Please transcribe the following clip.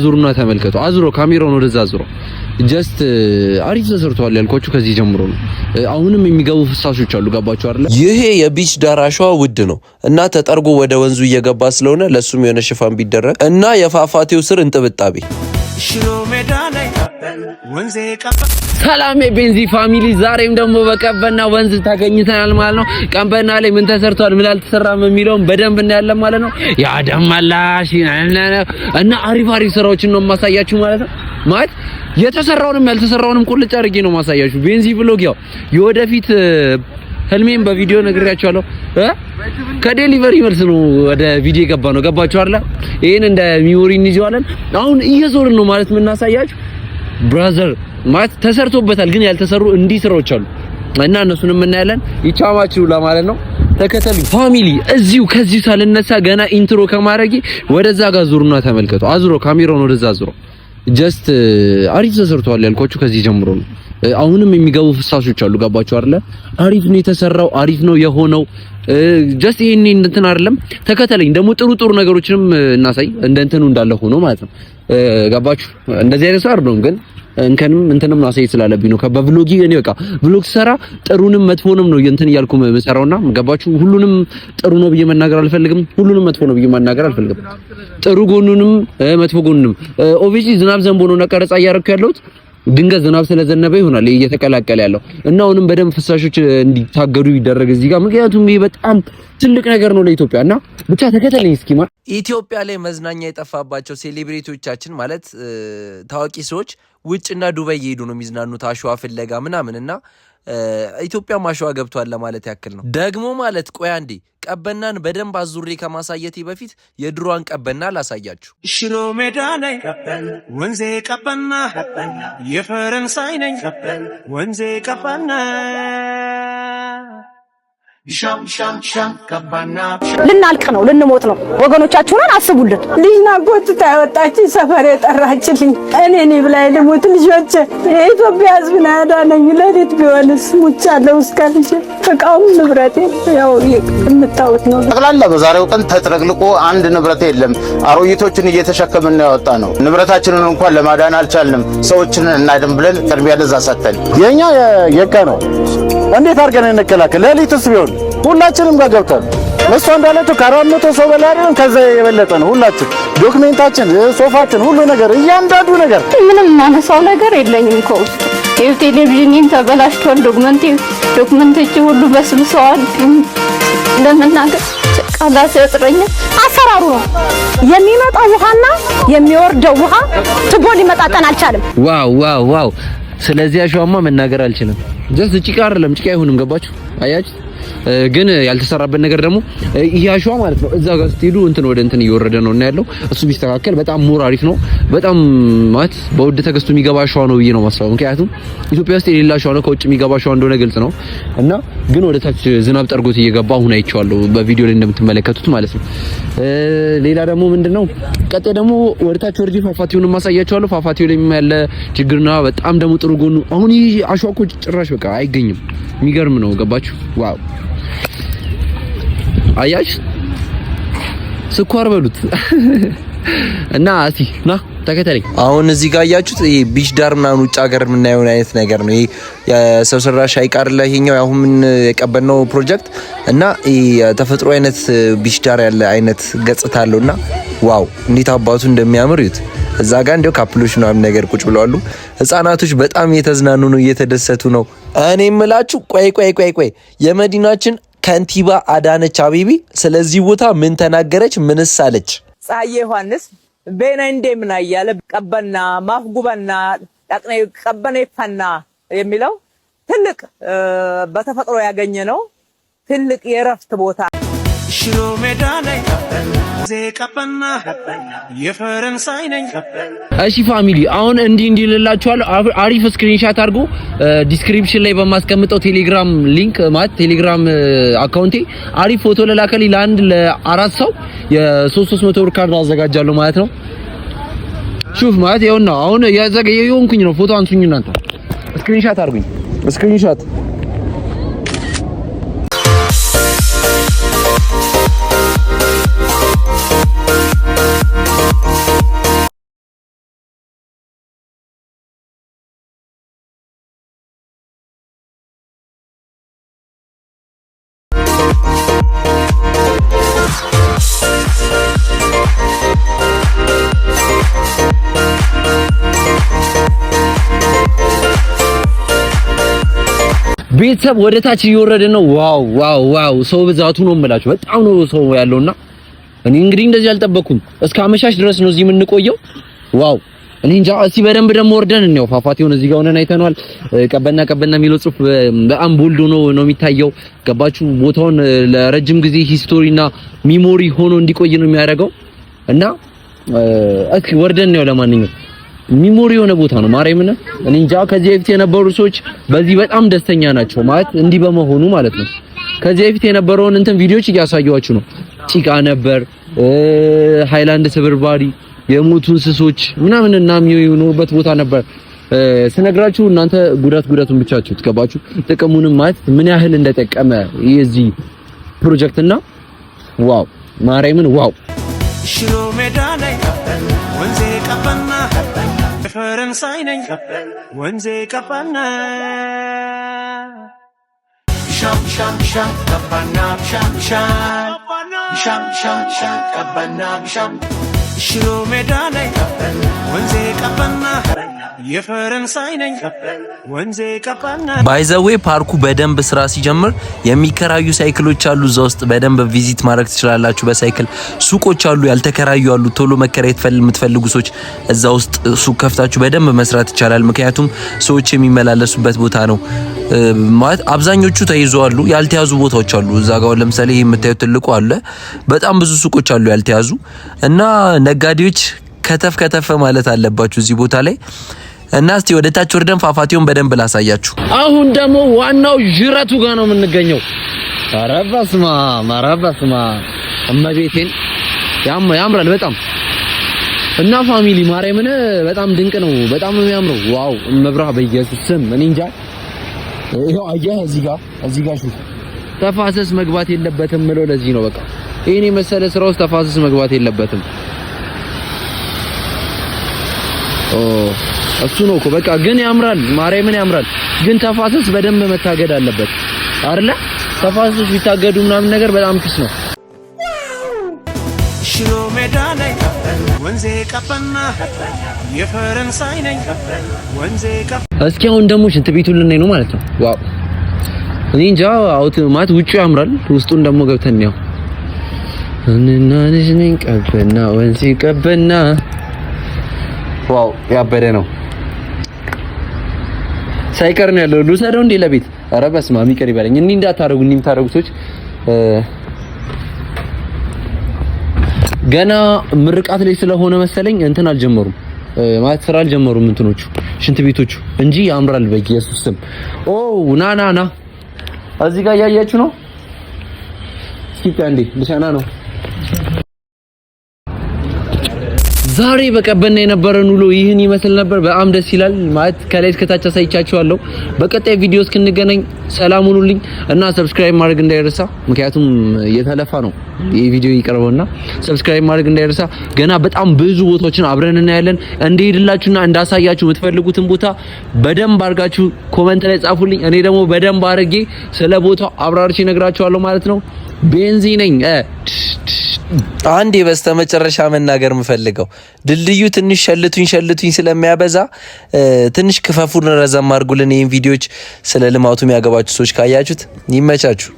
ዙሩና ተመልከቱ። አዙሮ ካሜራውን ወደዛ አዙሮ ጀስት አሪፍ ተሰርቷል ያልኳችሁ ከዚህ ጀምሮ ነው። አሁንም የሚገቡ ፍሳሾች አሉ። ገባችሁ አይደል? ይሄ የቢች ዳራሿ ውድ ነው እና ተጠርጎ ወደ ወንዙ እየገባ ስለሆነ ለሱም የሆነ ሽፋን ቢደረግ እና የፏፏቴው ስር እንጥብጣቤ ሰላም የቤንዚ ፋሚሊ፣ ዛሬም ደግሞ በቀበና ወንዝ ታገኝተናል ማለት ነው። ቀበና ላይ ምን ተሰርቷል ምን አልተሰራም የሚለውን በደንብ እናያለን ማለት ነው። ያ ደማላሽ እና አሪፍ ስራዎችን ነው ማሳያችሁ ማለት ነው። ማለት የተሰራውንም ያልተሰራውንም ቁልጭ አድርጌ ነው ማሳያችሁ። ቤንዚ ብሎግ ያው የወደፊት ህልሜን በቪዲዮ ነግሬያችኋለሁ። ከዴሊቨሪ መልስ ነው ወደ ቪዲዮ ገባ ነው። ገባችሁ አይደል? ይሄን እንደ ሚሞሪ እንይዘዋለን። አሁን እየዞርን ነው ማለት የምናሳያችሁ ብራዘር። ማለት ተሰርቶበታል ግን ያልተሰሩ እንዲህ ስራዎች አሉ እና እነሱንም እናያለን። ይቻማችሁ ለማለት ነው። ተከተሉ ፋሚሊ። እዚሁ ከዚህ ሳልነሳ ገና ኢንትሮ ከማድረጌ ወደዛ ጋር ዙሩና ተመልከቱ። አዙሮ ካሜራውን ወደዛ አዙሮ ጀስት አሪፍ ተሰርቷል ያልኳችሁ ከዚህ ጀምሮ ነው። አሁንም የሚገቡ ፍሳሾች አሉ። ገባችሁ አይደል? አሪፍ ነው የተሰራው፣ አሪፍ ነው የሆነው። ጀስት ይሄን እንትን አይደለም። ተከተለኝ ደግሞ ጥሩ ነገሮችንም እናሳይ እንደ እንትኑ እንዳለ ሆኖ ማለት ነው። ገባችሁ? እንደዚህ አይነት ሰው አይደለም ግን እንከንም እንትንም ማሳየት ስላለብኝ ነው። በብሎጊ እኔ በቃ ብሎግ ሰራ ጥሩንም መጥፎንም ነው እንትን እያልኩ መሰራውና ገባችሁ? ሁሉንም ጥሩ ነው ብዬ መናገር አልፈልግም፣ ሁሉንም መጥፎ ነው ብዬ መናገር አልፈልግም። ጥሩ ጎኑንም መጥፎ ጎኑንም ኦብቪየስሊ ዝናብ ዘንቦ ነው ቀረጻ እያደረኩ ያለሁት። ድንገት ዝናብ ስለዘነበ ይሆናል እየተቀላቀለ ያለው እና አሁንም በደንብ ፍሳሾች እንዲታገዱ ይደረግ እዚህ ጋር። ምክንያቱም ይሄ በጣም ትልቅ ነገር ነው ለኢትዮጵያ እና ብቻ ተከተለኝ እስኪ። ኢትዮጵያ ላይ መዝናኛ የጠፋባቸው ሴሌብሪቲዎቻችን ማለት ታዋቂ ሰዎች ውጭና ዱባይ እየሄዱ ነው የሚዝናኑት አሸዋ ፍለጋ ምናምን እና ኢትዮጵያም አሸዋ ገብቷል ለማለት ያክል ነው። ደግሞ ማለት ቆይ አንዴ ቀበናን በደንብ አዙሬ ከማሳየቴ በፊት የድሮዋን ቀበና ላሳያችሁ። ሽሮ ሜዳ ላይ ወንዜ ቀበና የፈረንሳይ ነኝ ወንዜ ቀበና ሻም ቀበና ልናልቅ ነው ልንሞት ነው። ወገኖቻችሁን አስቡልን። ልጅና ጎትታ ያወጣችኝ ሰፈር የጠራችልኝ እኔ ብላይ ልሙት ልጆቼ የኢትዮጵያ ሕዝብ ነው ያዳነኝ። ለሊት ቢሆንስ ሙቻለሁ እስከ ልጅ እቃውም ንብረቴ ያው የምታውቁት ነው። ጠቅላላ በዛሬው ቀን ተጥረግልቆ አንድ ንብረት የለም። አሮይቶችን እየተሸከምን ያወጣ ነው። ንብረታችንን እንኳን ለማዳን አልቻልንም። ሰዎችን እናድን ብለን ቅድሚያ ለዛ ሰተን የኛ የካ ነው። እንዴት አድርገን እንከላከል? ለሊትስ ቢሆን ሁላችንም ጋር ገብተን እሷ እንዳለችው ከ400 ሰው በላይ ነው። ከዛ የበለጠ ነው። ሁላችን ዶክሜንታችን፣ ሶፋችን፣ ሁሉ ነገር እያንዳንዱ ነገር ምንም ማነሳው ነገር የለኝም እኮ ቴሌቪዥን ተበላሽቷል። ዶክመንቶች ሁሉ በስብሰዋል። ለመናገር ቃላት ያጥረኛል። አሰራሩ ነው የሚመጣው ውሃና የሚወርደው ውሃ ትቦ ሊመጣጠን አልቻለም። ዋው ስለዚህ አሸዋማ መናገር አልችልም። ጀስት ጭቃ አይደለም ጭቃ አይሆንም። ገባችሁ? አያችሁ? ግን ያልተሰራበት ነገር ደግሞ ይሄ አሸዋ ማለት ነው። እዛ ጋር ስትሄዱ እንትን ወደ እንትን እየወረደ ነው እና ያለው እሱ ቢስተካከል በጣም ሞር አሪፍ ነው። በጣም ማለት በውድ ተገዝቶ የሚገባ አሸዋ ነው ብዬ ነው የማስበው። ምክንያቱም ኢትዮጵያ ውስጥ የሌላ አሸዋ ነው፣ ከውጭ የሚገባ አሸዋ እንደሆነ ግልጽ ነው። እና ግን ወደ ታች ዝናብ ጠርጎት እየገባ አሁን አይቼዋለሁ በቪዲዮ ላይ እንደምትመለከቱት ማለት ነው። ሌላ ደግሞ ምንድነው ቀጣይ ደግሞ ወደ ታች ወርጄ ፏፏቴውን ማሳያችኋለሁ። ፏፏቴው ላይ ያለ ችግርና በጣም ደግሞ ጥሩ ጎኑ አሁን ይሄ አሸዋ እኮ ጭራሽ በቃ አይገኝም። የሚገርም ነው። ገባችሁ? ዋው አያሽ ስኳር በሉት እና እስቲ ና ተከተለኝ። አሁን እዚህ ጋር ያያችሁት ይሄ ቢች ዳር ምናምን ውጭ ሀገር የምናየው አይነት ነገር ነው። ይሄ የሰው ሰራሽ አይቃር ላይ ይሄኛው አሁን ምን የቀበልነው ፕሮጀክት እና ተፈጥሮ አይነት ቢች ዳር ያለ አይነት ገጽታ አለውና ዋው እንዴት አባቱ እንደሚያምር ይዩት። እዛ ጋር እንደው ካፕሎች ምናምን ነገር ቁጭ ብለዋል። ህፃናቶች በጣም እየተዝናኑ ነው፣ እየተደሰቱ ነው። እኔ የምላችሁ ቆይ የመዲናችን ከንቲባ አዳነች አቤቤ ስለዚህ ቦታ ምን ተናገረች? ምንስ አለች? ፀሐዬ ዮሐንስ በእና እንደምን አያለ ቀበና ማፍጉበና ዳቅኔ ቀበኔ ፈና የሚለው ትልቅ በተፈጥሮ ያገኘ ነው። ትልቅ የረፍት ቦታ ሽሮ ሜዳ ላይ ቀበና የፈረንሳይ ነኝ። እሺ ፋሚሊ አሁን እንዲህ ልላችኋለሁ። አሪፍ ስክሪንሻት አድርጎ ዲስክሪፕሽን ላይ በማስቀምጠው ቴሌግራም ሊንክ ማለት ቴሌግራም አካውንቴ አሪፍ ፎቶ ለላከልኝ ለአራት ሰው የ300 ብር ካርድ አዘጋጃለሁ ማለት ነው። ሹፍ ማለት ይኸውና አሁን የሆንኩኝ ነው። ፎቶ አንሱኝ እናንተ ስክሪንሻት አድርጉኝ ስክሪንሻት ቤተሰብ ወደ ታች እየወረደ ነው። ዋው ዋው ዋው ሰው ብዛቱ ነው የምላችሁ። በጣም ነው ሰው ያለውና እኔ እንግዲህ እንደዚህ አልጠበኩም። እስከ አመሻሽ ድረስ ነው እዚህ የምንቆየው። ዋው እኔ እንጃ። እስኪ በደንብ ደግሞ ወርደን እንየው። ፏፏቴውን እዚህ ጋር ሆነን አይተናል። ቀበና የሚለው ጽሑፍ በጣም ቦልድ ነው የሚታየው። ገባችሁ? ቦታውን ለረጅም ጊዜ ሂስቶሪና ሚሞሪ ሆኖ እንዲቆይ ነው የሚያደርገው እና እስኪ ወርደን እንየው። ለማንኛውም ሚሞሪ የሆነ ቦታ ነው ማርያምን። እኔ እንጃ ከዚህ በፊት የነበሩ ሰዎች በዚህ በጣም ደስተኛ ናቸው ማለት እንዲህ በመሆኑ ማለት ነው። ከዚህ በፊት የነበረውን እንትን ቪዲዮዎች እያሳየኋችሁ ነው። ጭቃ ነበር፣ ሃይላንድ ስብርባሪ፣ የሞቱ እንስሶች ምናምን እና የሚኖሩበት ቦታ ነበር። ስነግራችሁ እናንተ ጉዳቱን ብቻችሁ ትገባችሁ። ጥቅሙንም ማለት ምን ያህል እንደጠቀመ የዚህ ፕሮጀክት እና ዋው ማርያምን ዋው ሽሮ ሜዳ ላይ ወንዜ ቀበና ፈረንሳይ ነኝ ወንዜ ቀበና ሻም ሻም ሻም ቀበና ሻም ሻም ሻም ሻም ሻም ቀበና ሻም ሽሮ ሜዳ ላይ ወንዜ ቀበና የፈረንሳይ ነኝ ወንዜ ቀበና። ባይዘዌ ፓርኩ በደንብ ስራ ሲጀምር የሚከራዩ ሳይክሎች አሉ እዛ ውስጥ በደንብ ቪዚት ማድረግ ትችላላችሁ። በሳይክል ሱቆች አሉ፣ ያልተከራዩ አሉ። ቶሎ መከራየት የምትፈልጉ ሰዎች እዛ ውስጥ ሱቅ ከፍታችሁ በደንብ መስራት ይቻላል። ምክንያቱም ሰዎች የሚመላለሱበት ቦታ ነው ማለት አብዛኞቹ ተይዘዋሉ። ያልተያዙ ቦታዎች አሉ እዛ ጋር ለምሳሌ ይሄ የምታዩት ትልቁ አለ። በጣም ብዙ ሱቆች አሉ ያልተያዙ እና ነጋዴዎች ከተፍ ማለት አለባችሁ እዚህ ቦታ ላይ እና እስቲ ወደ ታች ወርደን ፏፏቴውን በደንብ ላሳያችሁ። አሁን ደግሞ ዋናው ጅረቱ ጋር ነው የምንገኘው። ኧረ በስመ አብ እመቤቴን ያምራል በጣም እና ፋሚሊ ማርያምን በጣም ድንቅ ነው። በጣም ነው የሚያምረው። ዋው መብራ በኢየሱስ ስም እኔ እንጃ። ይሄው አየህ እዚህ ጋር ሹፍ ተፋሰስ መግባት የለበትም ምለው ለዚህ ነው። በቃ ይሄኔ መሰለ ስራ ውስጥ ተፋሰስ መግባት የለበትም። እሱ ነው እኮ በቃ ግን ያምራል፣ ማርያምን ያምራል። ግን ተፋሰስ በደንብ መታገድ አለበት አይደለ? ተፋሰስ ቢታገዱ ምናምን ነገር በጣም ፒስ ነው። ሽሮ ሜዳ ላይ ወንዜ ቀበና የፈረንሳይ ነኝ ወንዜ ቀበና። እስኪ አሁን ደግሞ ሽንት ቤቱን ልናይ ነው ማለት ነው። ዋው እኔ እንጃ አውት ማለት ውጪ ያምራል፣ ውስጡን ደግሞ ገብተን ነው እና ነኝ ቀበና ወንዜ ቀበና። ዋው ያበደ ነው። ሳይቀር ነው ያለው። ልውሰደው እንዴ ለቤት? ኧረ በስመ አብ ይቅር ይበለኝ። እንዲህ እንዳታረጉ የምታረጉ ሰዎች ገና ምርቃት ላይ ስለሆነ መሰለኝ እንትን አልጀመሩም ማለት ስራ አልጀመሩም እንትኖቹ ሽንት ቤቶቹ እንጂ ያምራል በኢየሱስ ስም። ኦ ና እዚህ ጋር ያያችሁ ነው። እስኪ አንዴ ልሻና ነው። ዛሬ በቀበና የነበረን ውሎ ይህን ይመስል ነበር። በጣም ደስ ይላል ማለት ከላይ እስከ ታች አሳይቻችኋለሁ። በቀጣይ ቪዲዮ እስክንገናኝ ሰላም ሁኑልኝ እና ሰብስክራይብ ማድረግ እንዳይረሳ። ምክንያቱም የተለፋ ነው ይሄ ቪዲዮ ይቀርበውና ሰብስክራይብ ማድረግ እንዳይረሳ። ገና በጣም ብዙ ቦታዎችን አብረን እናያለን። እንደሄድላችሁና እንዳሳያችሁ የምትፈልጉትን ቦታ በደንብ አድርጋችሁ ኮሜንት ላይ ጻፉልኝ። እኔ ደግሞ በደንብ አድርጌ ስለ ቦታው አብራርቼ እነግራችኋለሁ ማለት ነው። ቤንዚ ነኝ። አንዴ በስተመጨረሻ መናገር የምፈልገው ድልድዩ ትንሽ ሸልቱኝ ስለሚያበዛ ትንሽ ክፈፉን ረዘም አድርጉልን። ይሄን ቪዲዮዎች ስለ ልማቱ የሚያገባችሁ ሰዎች ካያችሁት ይመቻችሁ።